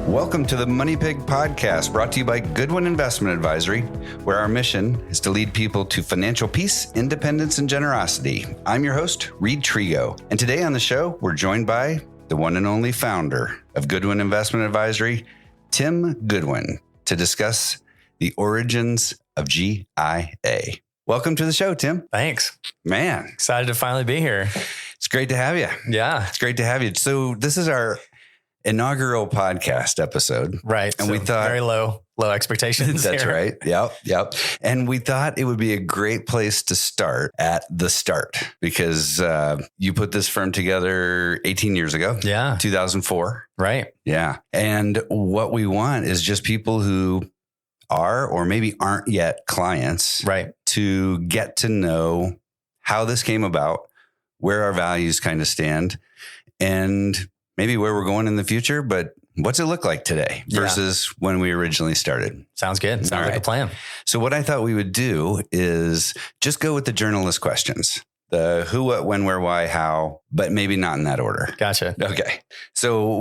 Welcome to the Money Pig Podcast, brought to you by Goodwin Investment Advisory, where our mission is to lead people to financial peace, independence, and generosity. I'm your host, Reid Trego. And today on the show, we're joined by the one and only founder of Goodwin Investment Advisory, Tim Goodwin, to discuss the origins of GIA. Welcome to the show, Tim. Thanks. Man. Excited to finally be here. It's great to have you. Yeah. It's great to have you. So this is our inaugural podcast episode. Right. And so we thought very low expectations. That's here. right. Yep. And we thought it would be a great place to start at the start because you put this firm together 18 years ago. Yeah. 2004. Right. Yeah. And what we want is just people who are or maybe aren't yet clients, right, to get to know how this came about, where our values kind of stand, and maybe where we're going in the future, but what's it look like today versus when we originally started? Sounds good. Sounds like a plan. So what I thought we would do is just go with the journalist questions. The who, what, when, where, why, how, but maybe not in that order. Gotcha. Okay. So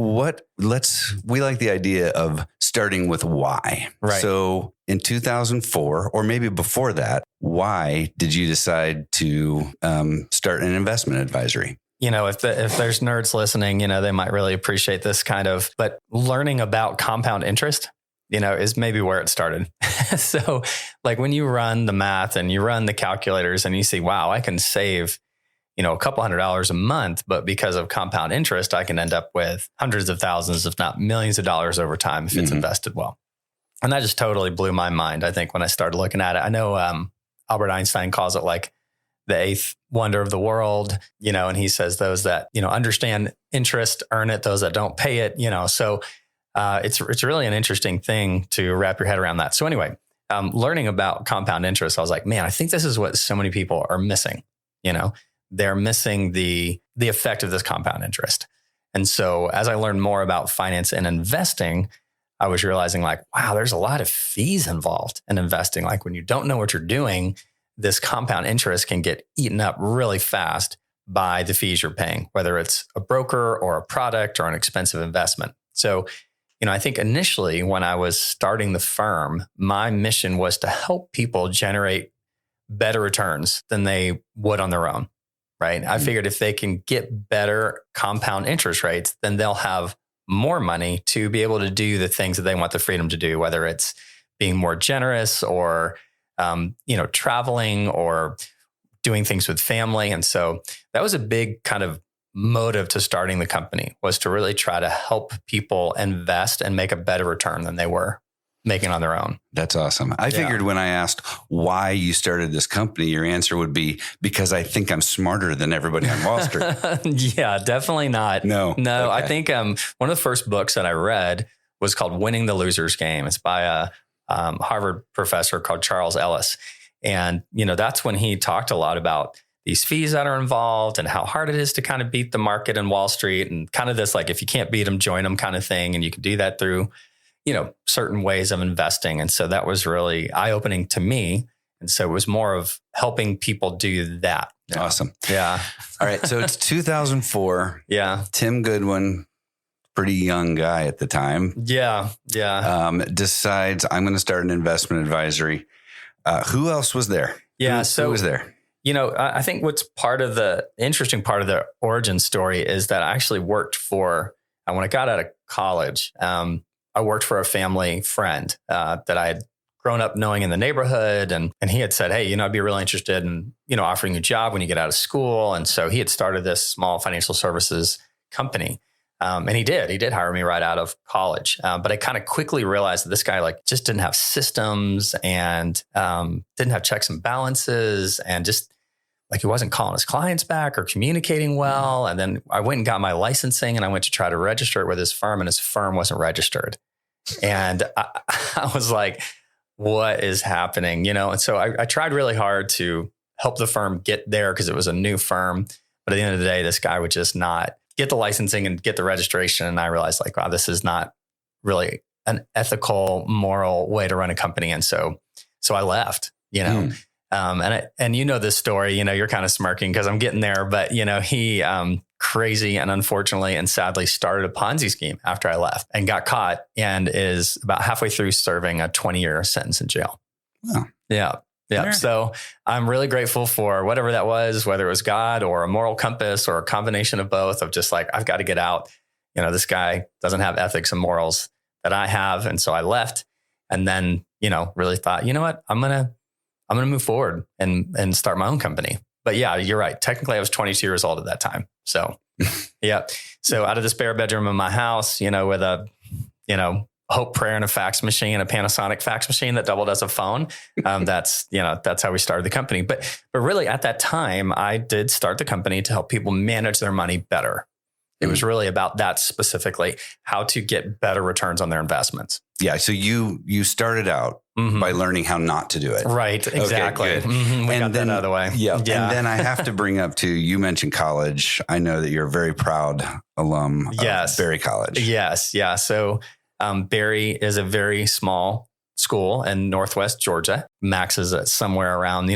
we like the idea of starting with why. Right. So in 2004, or maybe before that, why did you decide to start an investment advisory? You know, if there's nerds listening, you know, they might really appreciate this kind of, but learning about compound interest, you know, is maybe where it started. So like when you run the math and you run the calculators and you see, wow, I can save, you know, a couple $100s a month, but because of compound interest, I can end up with hundreds of thousands, if not millions of dollars over time if it's invested well. And that just totally blew my mind. I think when I started looking at it, I know Albert Einstein calls it like the eighth wonder of the world, you know, and he says those that, you know, understand interest, earn it, those that don't pay it, you know, so it's really an interesting thing to wrap your head around that. So anyway, learning about compound interest, I was like, man, I think this is what so many people are missing. You know, they're missing the effect of this compound interest. And so as I learned more about finance and investing, I was realizing like, wow, there's a lot of fees involved in investing. Like when you don't know what you're doing, this compound interest can get eaten up really fast by the fees you're paying, whether it's a broker or a product or an expensive investment. So, you know, I think initially when I was starting the firm, my mission was to help people generate better returns than they would on their own, right? I figured if they can get better compound interest rates, then they'll have more money to be able to do the things that they want the freedom to do, whether it's being more generous or you know, traveling or doing things with family. And so that was a big kind of motive to starting the company, was to really try to help people invest and make a better return than they were making on their own. That's awesome. I figured when I asked why you started this company, your answer would be because I think I'm smarter than everybody on Wall Street. Yeah, definitely not. No. Okay. I think one of the first books that I read was called Winning the Loser's Game. It's by a Harvard professor called Charles Ellis. And, you know, that's when he talked a lot about these fees that are involved and how hard it is to kind of beat the market in Wall Street and kind of this, like, if you can't beat them, join them kind of thing. And you can do that through, you know, certain ways of investing. And so that was really eye-opening to me. And so it was more of helping people do that. Awesome. Yeah. All right. So it's 2004. Yeah. Tim Goodwin, pretty young guy at the time. Yeah. Decides I'm going to start an investment advisory. Who else was there? Yeah. Who was there? You know, I think what's part of the interesting part of the origin story is that I actually worked for, when I got out of college, I worked for a family friend that I had grown up knowing in the neighborhood. And he had said, hey, you know, I'd be really interested in, you know, offering you a job when you get out of school. And so he had started this small financial services company. And he did hire me right out of college. But I kind of quickly realized that this guy like just didn't have systems and didn't have checks and balances and just like he wasn't calling his clients back or communicating well. And then I went and got my licensing and I went to try to register it with his firm and his firm wasn't registered. And I was like, what is happening? You know? And so I tried really hard to help the firm get there because it was a new firm. But at the end of the day, this guy would just not get the licensing and get the registration. And I realized like, wow, this is not really an ethical, moral way to run a company. And so I left, you know, and you know this story, you know, you're kind of smirking because I'm getting there, but you know, he crazy and unfortunately and sadly started a Ponzi scheme after I left and got caught and is about halfway through serving a 20-year sentence in jail. Wow. Yeah. Yeah. Sure. So I'm really grateful for whatever that was, whether it was God or a moral compass or a combination of both, of just like, I've got to get out. This guy doesn't have ethics and morals that I have. And so I left and then, really thought, you know what, I'm going to move forward and start my own company. But yeah, you're right. Technically I was 22 years old at that time. So yeah. So out of the spare bedroom of my house, with a, hope, prayer, and a fax machine, a Panasonic fax machine that doubled as a phone. That's how we started the company. But really at that time, I did start the company to help people manage their money better. It was really about that specifically, how to get better returns on their investments. Yeah. So you started out by learning how not to do it. Right. Exactly. Okay, We got that out of the way. Yeah. And then I have to bring up too, you mentioned college. I know that you're a very proud alum of Berry College. Yes. Yeah. So Berry is a very small school in Northwest Georgia. Maxes at somewhere around,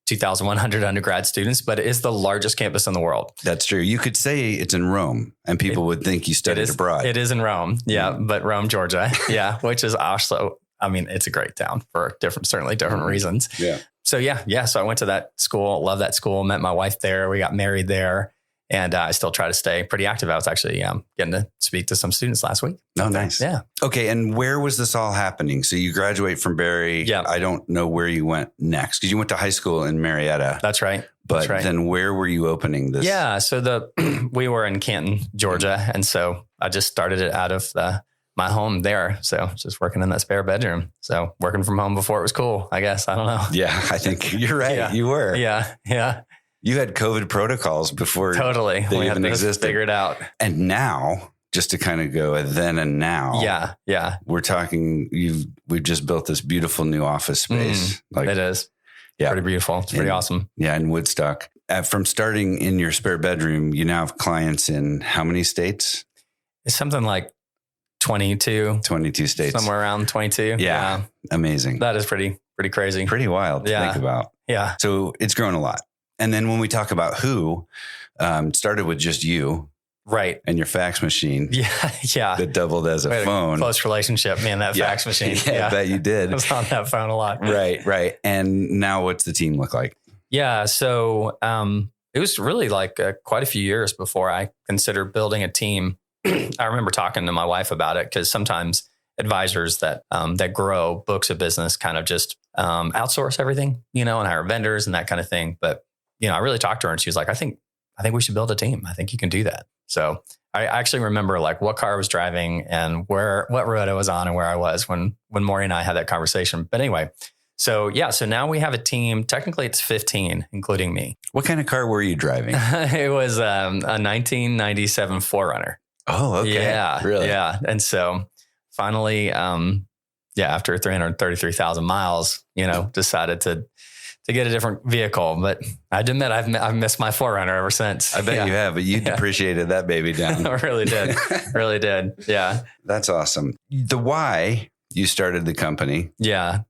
2,100 undergrad students, but it is the largest campus in the world. That's true. You could say it's in Rome and people would think you studied abroad. It is in Rome. Yeah. But Rome, Georgia. Yeah. Which is also, it's a great town for certainly different reasons. Yeah. So yeah. So I went to that school, love that school, met my wife there. We got married there. And I still try to stay pretty active. I was actually getting to speak to some students last week. Oh, nice. Yeah. Okay. And where was this all happening? So you graduate from Berry. Yeah. I don't know where you went next because you went to high school in Marietta. That's right. But then where were you opening this? Yeah. So we were in Canton, Georgia. And so I just started it out of my home there. So just working in that spare bedroom. So working from home before it was cool, I guess. I don't know. Yeah. I think you're right. Yeah. You were. Yeah. Yeah. You had COVID proticals before totally they even existed. Figured out. And now, just to kind of go then and now. Yeah. Yeah. We're talking, we've just built this beautiful new office space. It is. Yeah. Pretty beautiful. It's pretty awesome. Yeah. In Woodstock. From starting in your spare bedroom, you now have clients in how many states? It's something like 22 states. Somewhere around 22. Yeah. Amazing. That is pretty crazy. Pretty wild to think about. Yeah. So it's grown a lot. And then when we talk about who, it started with just you. Right. And your fax machine. Yeah. Yeah. That doubled as a phone. Close relationship, man, that fax machine. Yeah, I bet you did. I was on that phone a lot. Right. And now what's the team look like? Yeah. So it was really like quite a few years before I considered building a team. I remember talking to my wife about it because sometimes advisors that grow books of business kind of just outsource everything, and hire vendors and that kind of thing. But I really talked to her and she was like, I think we should build a team. I think you can do that. So I actually remember like what car I was driving and what road I was on and where I was when Maury and I had that conversation. But anyway, so now we have a team. Technically it's 15, including me. What kind of car were you driving? It was a 1997 4Runner. Oh, okay. Yeah. Really? Yeah. And so finally, after 333,000 miles, decided to get a different vehicle. But I admit I've missed my 4Runner ever since. I bet you have, but you depreciated that baby down. I really did. Really did. Yeah. That's awesome. The why you started the company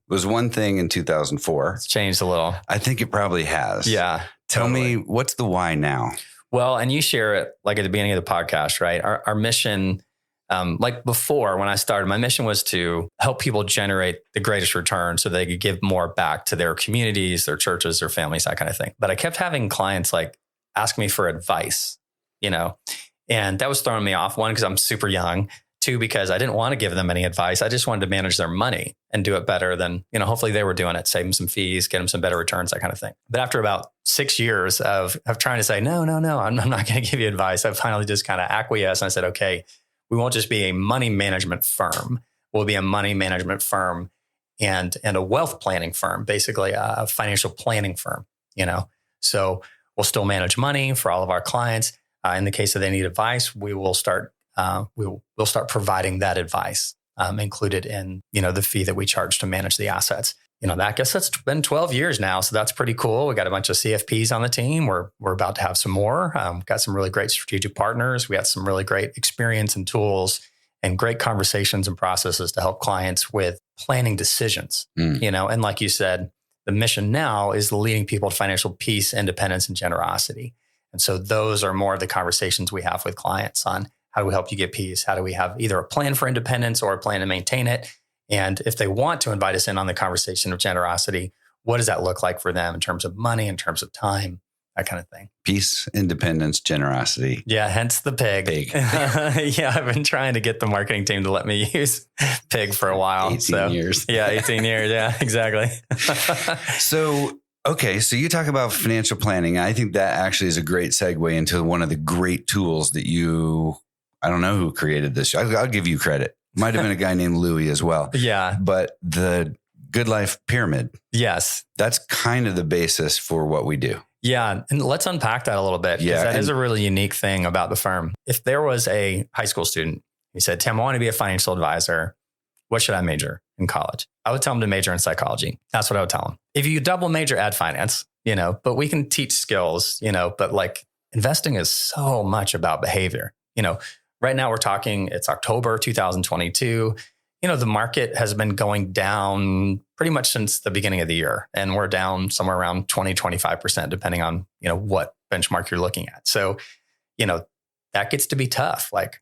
was one thing in 2004. It's changed a little. I think it probably has. Yeah. Tell me, what's the why now? Well, and you share it like at the beginning of the podcast, right? Our mission, like before when I started, my mission was to help people generate the greatest return so they could give more back to their communities, their churches, their families, that kind of thing. But I kept having clients like ask me for advice, and that was throwing me off. 1, because I'm super young. 2, because I didn't want to give them any advice. I just wanted to manage their money and do it better than, hopefully they were doing it, save them some fees, get them some better returns, that kind of thing. But after about 6 years of trying to say, no, I'm not going to give you advice, I finally just kind of acquiesced. And I said, okay, we won't just be a money management firm. We'll be a money management firm and a wealth planning firm, basically a financial planning firm, So we'll still manage money for all of our clients. In the case that they need advice, we will start we'll start providing that advice included in, the fee that we charge to manage the assets. I guess that's been 12 years now. So that's pretty cool. We got a bunch of CFPs on the team. We're about to have some more. Got some really great strategic partners. We had some really great experience and tools and great conversations and processes to help clients with planning decisions, and like you said, the mission now is leading people to financial peace, independence, and generosity. And so those are more of the conversations we have with clients on how do we help you get peace? How do we have either a plan for independence or a plan to maintain it? And if they want to invite us in on the conversation of generosity, what does that look like for them in terms of money, in terms of time, that kind of thing? Peace, independence, generosity. Yeah, hence the pig. Yeah, I've been trying to get the marketing team to let me use pig for a while. 18 years. Yeah, 18 years. Yeah, exactly. So you talk about financial planning. I think that actually is a great segue into one of the great tools that I don't know who created this. I'll give you credit. Might have been a guy named Louis as well. Yeah. But the Goodlife pyramid. Yes. That's kind of the basis for what we do. Yeah. And let's unpack that a little bit. Yeah. That is a really unique thing about the firm. If there was a high school student who said, Tim, I want to be a financial advisor, what should I major in college? I would tell them to major in psychology. That's what I would tell them. If you double major, add finance, but we can teach skills, but like investing is so much about behavior. Right now we're talking, it's October 2022. The market has been going down pretty much since the beginning of the year. And we're down somewhere around 20, 25%, depending on, what benchmark you're looking at. So, that gets to be tough. Like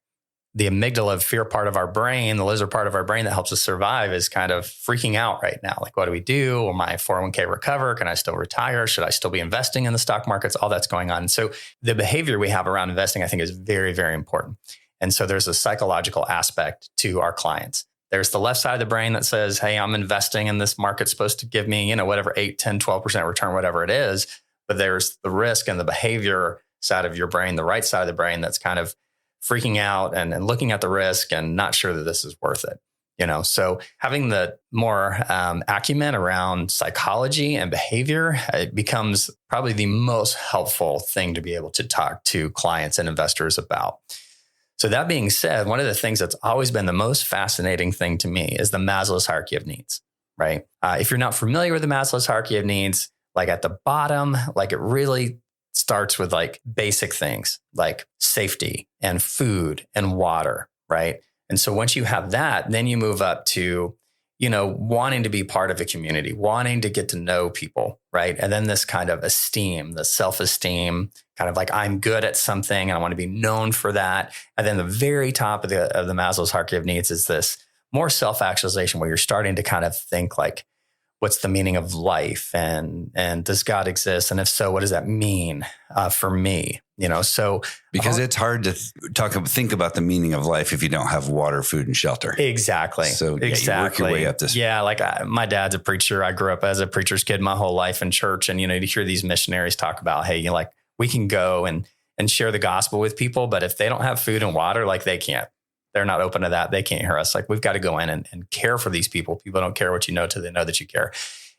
the amygdala, fear part of our brain, the lizard part of our brain that helps us survive is kind of freaking out right now. Like, what do we do? Will my 401k recover? Can I still retire? Should I still be investing in the stock markets? All that's going on. So the behavior we have around investing, I think, is very, very important. And so there's a psychological aspect to our clients. There's the left side of the brain that says, hey, I'm investing in this market's supposed to give me, whatever 8, 10, 12% return, whatever it is. But there's the risk and the behavior side of your brain, the right side of the brain that's kind of freaking out and looking at the risk and not sure that this is worth it. So having the more acumen around psychology and behavior, it becomes probably the most helpful thing to be able to talk to clients and investors about. So that being said, one of the things that's always been the most fascinating thing to me is the Maslow's hierarchy of needs, right? If you're not familiar with the Maslow's hierarchy of needs, like at the bottom, like it really starts with like basic things like safety and food and water, right? And so once you have that, then you move up to, wanting to be part of a community, wanting to get to know people, right? And then this kind of esteem, the self-esteem, kind of like I'm good at something and I want to be known for that. And then the very top of the Maslow's hierarchy of needs is this more self-actualization where you're starting to kind of think like, what's the meaning of life? And does God exist? And if so, what does that mean for me? So because it's hard to think about the meaning of life if you don't have water, food, and shelter. Exactly. So you work your way up this. Yeah. Like my dad's a preacher. I grew up as a preacher's kid my whole life in church. And, to hear these missionaries talk about, hey, we can go and share the gospel with people, but if they don't have food and water, like they can't. They're not open to that. They can't hear us. Like we've got to go in and care for these people. People don't care what you know till they know that you care.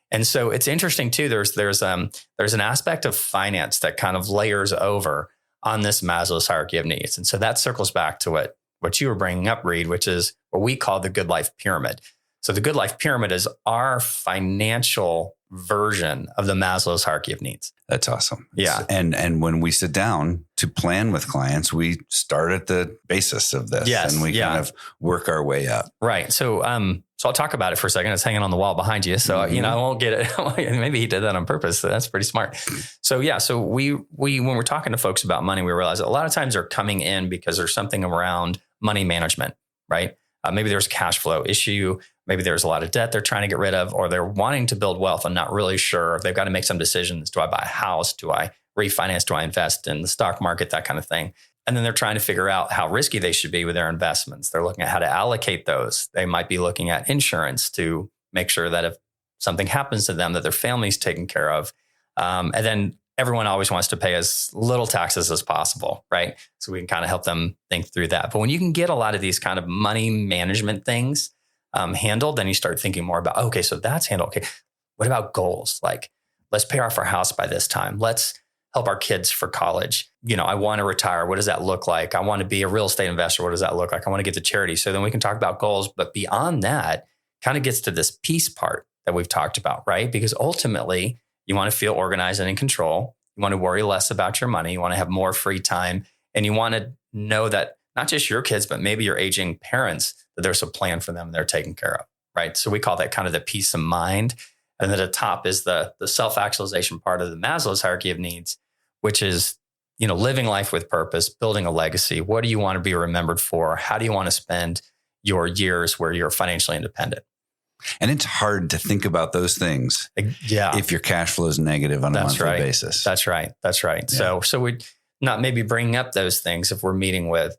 And so it's interesting too. There's an aspect of finance that kind of layers over on this Maslow's hierarchy of needs. And so that circles back to what you were bringing up, Reid, which is what we call the Goodlife pyramid. So the Goodlife pyramid is our financial version of the Maslow's hierarchy of needs. That's awesome. Yeah. And when we sit down to plan with clients, we start at the basis of this and we kind of work our way up. Right. So I'll talk about it for a second. It's hanging on the wall behind you. So, I won't get it. Maybe he did that on purpose. So that's pretty smart. So yeah. So we, when we're talking to folks about money, we realize that a lot of times they're coming in because there's something around money management, right? Maybe there's a cash flow issue. Maybe there's a lot of debt they're trying to get rid of, or they're wanting to build wealth and not really sure. They've got to make some decisions. Do I buy a house? Do I refinance? Do I invest in the stock market? That kind of thing. And then they're trying to figure out how risky they should be with their investments. They're looking at how to allocate those. They might be looking at insurance to make sure that if something happens to them, that their family's taken care of. And then everyone always wants to pay as little taxes as possible, right? So we can kind of help them think through that. But when you can get a lot of these kind of money management things handled, then you start thinking more about, okay, so that's handled. Okay, what about goals? Like, let's pay off our house by this time. Let's help our kids for college. I want to retire. What does that look like? I want to be a real estate investor. What does that look like? I want to get to charity. So then we can talk about goals. But beyond that, kind of gets to this peace part that we've talked about, right? Because ultimately, you want to feel organized and in control. You want to worry less about your money. You want to have more free time. And you want to know that not just your kids, but maybe your aging parents, that there's a plan for them and they're taken care of, right? So we call that kind of the peace of mind. And then at the top is the self-actualization part of the Maslow's hierarchy of needs, which is, living life with purpose, building a legacy. What do you want to be remembered for? How do you want to spend your years where you're financially independent? And it's hard to think about those things if your cash flow is negative on a monthly basis. That's right. Yeah. So we're not maybe bringing up those things if we're meeting with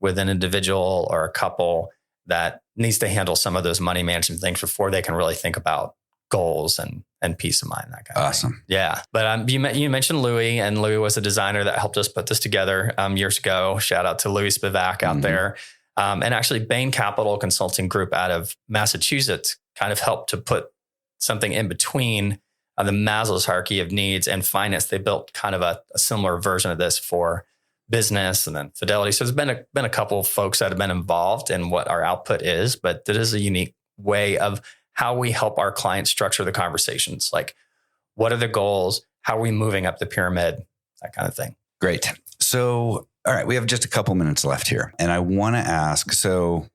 an individual or a couple that needs to handle some of those money management things before they can really think about goals and peace of mind. That kind of thing. Yeah. But you mentioned Louis, and Louis was a designer that helped us put this together years ago. Shout out to Louis Spivak out there. And actually Bain Capital Consulting Group out of Massachusetts kind of helped to put something in between the Maslow's hierarchy of needs and finance. They built kind of a similar version of this for business and then Fidelity. So there's been a couple of folks that have been involved in what our output is, but that is a unique way of how we help our clients structure the conversations. Like, what are the goals? How are we moving up the pyramid? That kind of thing. Great. So, all right, we have just a couple minutes left here. And I want to ask, so,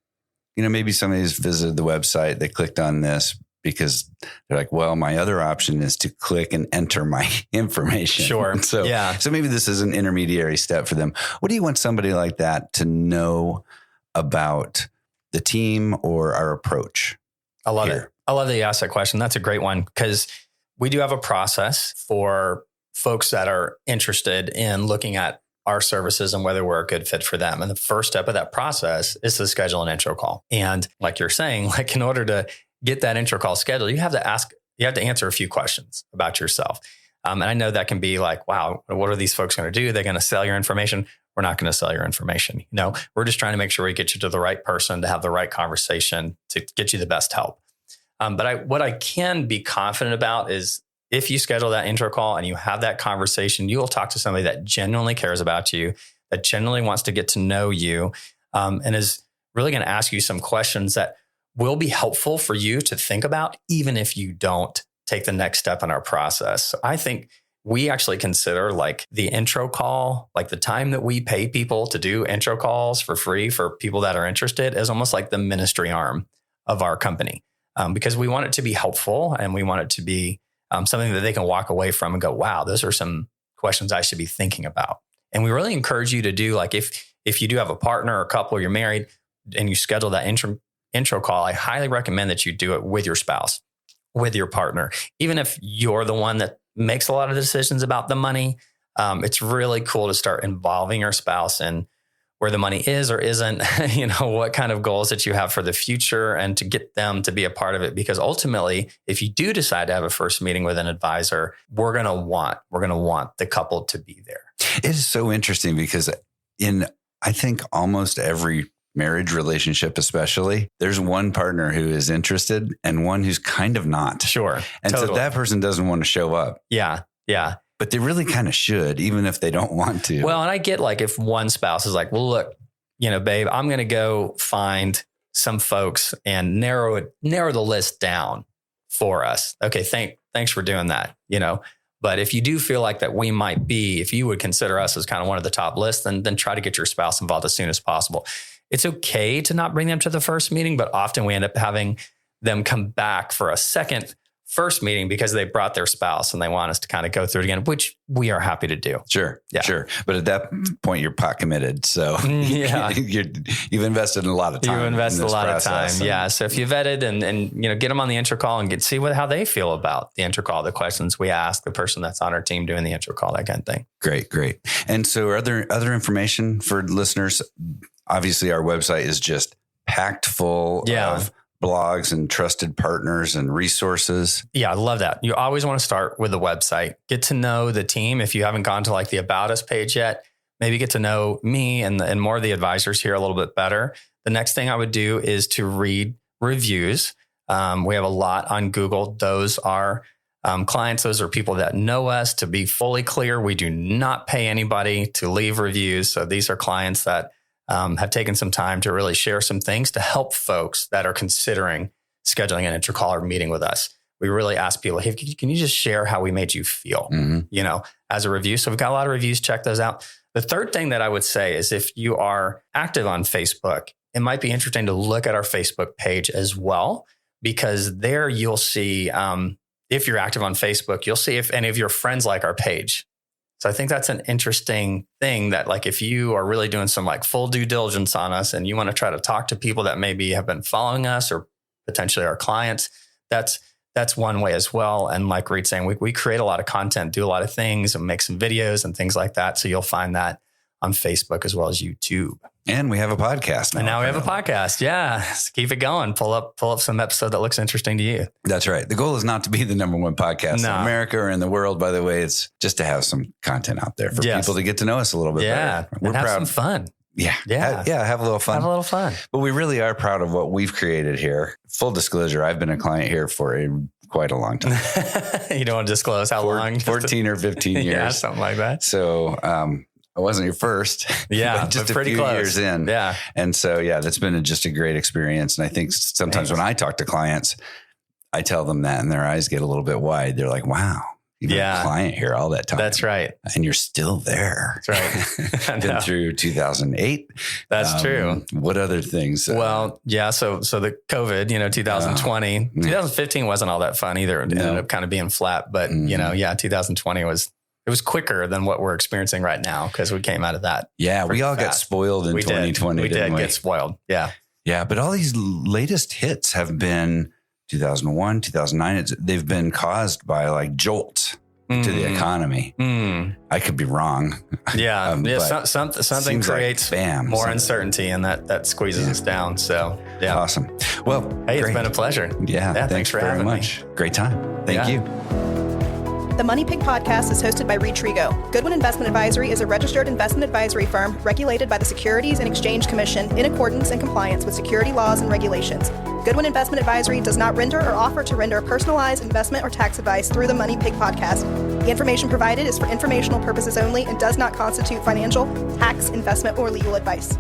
maybe somebody's visited the website, they clicked on this because they're like, well, my other option is to click and enter my information. Sure. So maybe this is an intermediary step for them. What do you want somebody like that to know about the team or our approach? I love it. I love that you asked that question. That's a great one because we do have a process for folks that are interested in looking at our services and whether we're a good fit for them. And the first step of that process is to schedule an intro call. And like you're saying, like in order to get that intro call scheduled, you have to answer a few questions about yourself. And I know that can be like, wow, what are these folks going to do? They're going to sell your information. We're not going to sell your information. We're just trying to make sure we get you to the right person to have the right conversation to get you the best help. But what I can be confident about is if you schedule that intro call and you have that conversation, you will talk to somebody that genuinely cares about you, that genuinely wants to get to know you, and is really going to ask you some questions that will be helpful for you to think about, even if you don't take the next step in our process. So I think we actually consider like the intro call, like the time that we pay people to do intro calls for free for people that are interested, as almost like the ministry arm of our company, because we want it to be helpful and we want it to be something that they can walk away from and go, wow, those are some questions I should be thinking about. And we really encourage you to do, like, if you do have a partner or a couple, or you're married and you schedule that intro call, I highly recommend that you do it with your spouse, with your partner. Even if you're the one that makes a lot of the decisions about the money, it's really cool to start involving your spouse in where the money is or isn't, what kind of goals that you have for the future, and to get them to be a part of it. Because ultimately, if you do decide to have a first meeting with an advisor, we're going to want the couple to be there. It is so interesting because I think almost every marriage relationship, especially, there's one partner who is interested and one who's kind of not. Sure. And so that person doesn't want to show up. Yeah. But they really kind of should, even if they don't want to. Well, and I get like if one spouse is like, well, look, babe, I'm going to go find some folks and narrow the list down for us. Okay. Thanks for doing that, But if you do feel like that we might be, if you would consider us as kind of one of the top lists, then try to get your spouse involved as soon as possible. It's okay to not bring them to the first meeting, but often we end up having them come back for a first meeting because they brought their spouse and they want us to kind of go through it again, which we are happy to do. Sure. But at that point, you're pot committed. So you've invested in a lot of time. You've invested a lot of time. Yeah. So if you vetted and get them on the intro call and see how they feel about the intro call, the questions we ask, the person that's on our team doing the intro call, that kind of thing. Great. And so are there other information for listeners? Obviously, our website is just packed full of blogs and trusted partners and resources. Yeah, I love that. You always want to start with the website. Get to know the team. If you haven't gone to like the About Us page yet, maybe get to know me and more of the advisors here a little bit better. The next thing I would do is to read reviews. We have a lot on Google. Those are clients. Those are people that know us. To be fully clear, we do not pay anybody to leave reviews. So these are clients that have taken some time to really share some things to help folks that are considering scheduling an intro call or meeting with us. We really ask people, hey, can you just share how we made you feel, as a review? So we've got a lot of reviews. Check those out. The third thing that I would say is if you are active on Facebook, it might be interesting to look at our Facebook page as well, because there you'll see, if you're active on Facebook, you'll see if any of your friends like our page. So I think that's an interesting thing that like, if you are really doing some like full due diligence on us and you want to try to talk to people that maybe have been following us or potentially our clients, that's one way as well. And like Reid's saying, we create a lot of content, do a lot of things and make some videos and things like that. So you'll find that on Facebook as well as YouTube. And we have a podcast now. And now we have a podcast. Yeah. Let's keep it going. Pull up some episode that looks interesting to you. That's right. The goal is not to be the number one podcast in America or in the world, by the way. It's just to have some content out there for people to get to know us a little bit better. We're proud. Have some fun. Yeah. Have a little fun. But we really are proud of what we've created here. Full disclosure, I've been a client here for quite a long time. You don't want to disclose how long? 14 or 15 years. Yeah, something like that. So, I wasn't your first, but just a few years in. Yeah. And so, that's been just a great experience. And I think sometimes when I talk to clients, I tell them that and their eyes get a little bit wide. They're like, wow, you've been a client here all that time. That's right. And you're still there. That's right. Been through 2008. That's true. What other things? Well, so the COVID, 2020, 2015 wasn't all that fun either. It ended up kind of being flat, but 2020 it was quicker than what we're experiencing right now because we came out of that. Yeah, we all got spoiled in 2020. We did get spoiled. Yeah. Yeah, but all these latest hits have been 2001, 2009. They've been caused by like jolts to the economy. I could be wrong. Yeah. Something creates more uncertainty and that squeezes us down. So, yeah. Awesome. Well, hey, it's been a pleasure. Yeah. Thanks for having me. Great time. Thank you. The Money Pig podcast is hosted by Reid Trego. Goodwin Investment Advisory is a registered investment advisory firm regulated by the Securities and Exchange Commission in accordance and compliance with security laws and regulations. Goodwin Investment Advisory does not render or offer to render personalized investment or tax advice through the Money Pig podcast. The information provided is for informational purposes only and does not constitute financial, tax, investment, or legal advice.